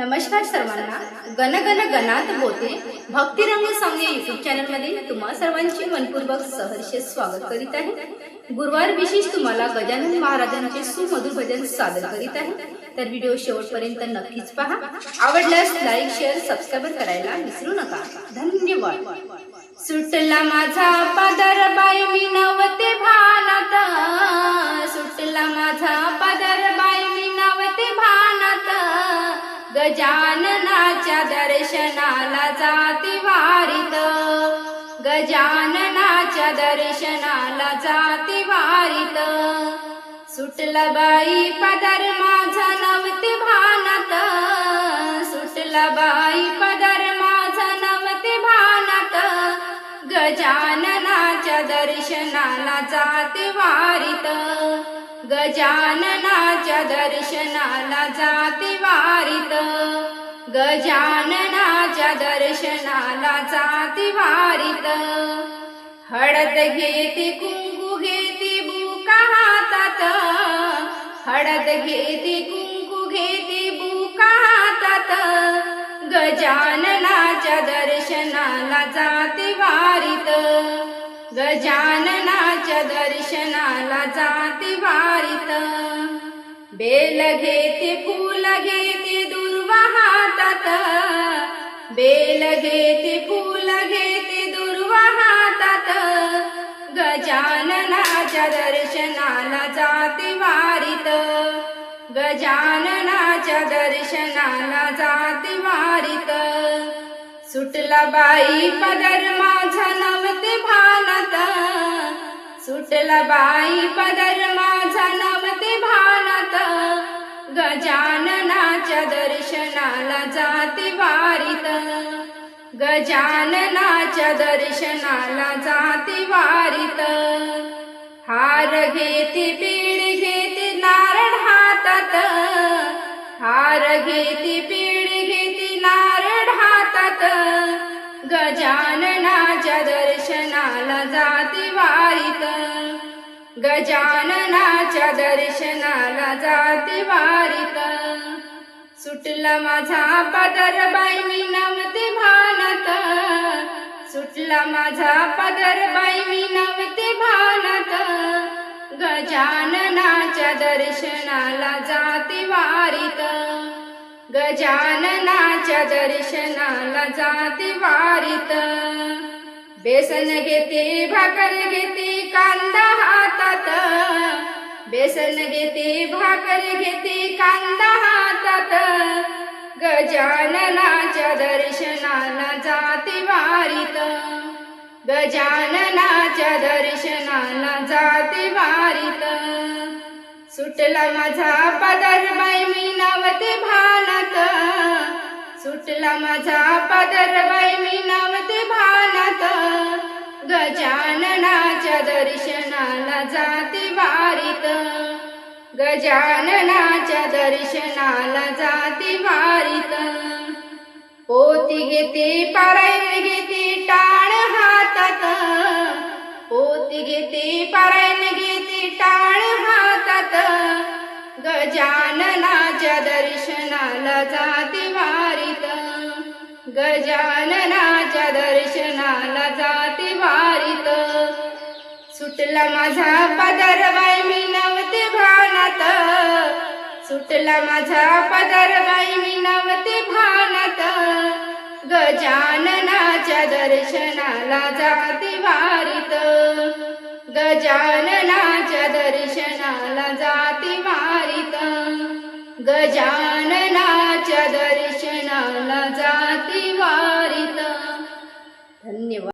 नमस्कार सर्वांना. गण गण गणात बोते भक्तिरंग सॉंग या यूट्यूब चॅनल मध्ये तुम्हा सर्वांचे मनपूर्वक सहर्ष स्वागत करीत आहे. गुरुवार विशेष तुम्हाला गजानन महाराजांचे सुमधुर भजन सादर करीत आहे. तर व्हिडिओ शेवटपर्यंत नक्कीच पहा. आवडल्यास लाईक शेअर सबस्क्राईब करायला विसरू नका. धन्यवाद. सुटला माझा पदर बाई मी नवते भानात, सुटला माझा पदर बाई मी नवते भानात, गजाननाच्या दर्शनाला जाती वारीत, गजाननाच्या दर्शनाला जाती वारीत. सुटला बाई पदर माझा नवते भानात, सुटला बाई पदर माझा नवते भानात, गजाननाच्या दर्शनाला जाते वारीत, गजाननाच्या दर्शनाला जाते वारीत, गजाननाच्या दर्शनाला जाते वारीत. हळद घेते कुंकू घेते बुका हातात, हळद घेते कुंकू घेते बुका हातात, गजाननाच्या दर्शनाला जाते वारीत, गजाननाच्या दर्शनाला जाते वारीत. बेल घेते फूल घेते दुर्वा हातात, बेल घेते फूल घेते दुर्वा हातात, गजाननाच्या दर्शनाला जाते वारीत, गजाननाच्या दर्शनाला जाते वारीत. सुटला बाई पदर माझा नवते भानात, सुटला बाई पदर माझा नवते भानात, गजाननाच्या दर्शनाला जाते वारीत, गजाननाच्या दर्शनाला जाते वारीत. हार घेते पेढे घेते नारळ हातात, हार घेते पेढे घेते नारळ हातात, गजाननाच्या दर्शनाला जाते वारीत, गजाननाच्या दर्शनाला जाते वारीत. सुटला माझा पदर बाई मी नवते भानात, सुटला माझा पदर बाई मी नवते भानात, गजाननाच्या दर्शनाला जाते वारीत, गजाननाच्या दर्शनाला जाते वारीत. बेसन घेते भाकर घेते कांदा हातात, बेसन घेते भाकर घेते कांदा हातात, गजाननाच्या दर्शनाला जाते वारीत, गजाननाच्या दर्शनाला जाते वारीत. सुटला माझा पदर बाई मी नवते भानात, सुटला माझा पदर बाई मी नवते भानात, गजाननाच्या दर्शनाला जाते वारीत, गजाननाच्या दर्शनाला जाते वारीत. पोती घेते पारायण घेते टाळ हातात, पोती घेते पारायण घेते टाळ हातात, गजाननाच्या दर्शनाला जाते वारीत, गजाननाच्या दर्शनाला जाते वारीत. सुटला माझा पदर बाई मी नवते भानात, सुटला माझा पदर बाई मी नवते भानात, गजाननाच्या दर्शनाला जाते वारीत, गजाननाच्या दर्शनाला जाते वारीत.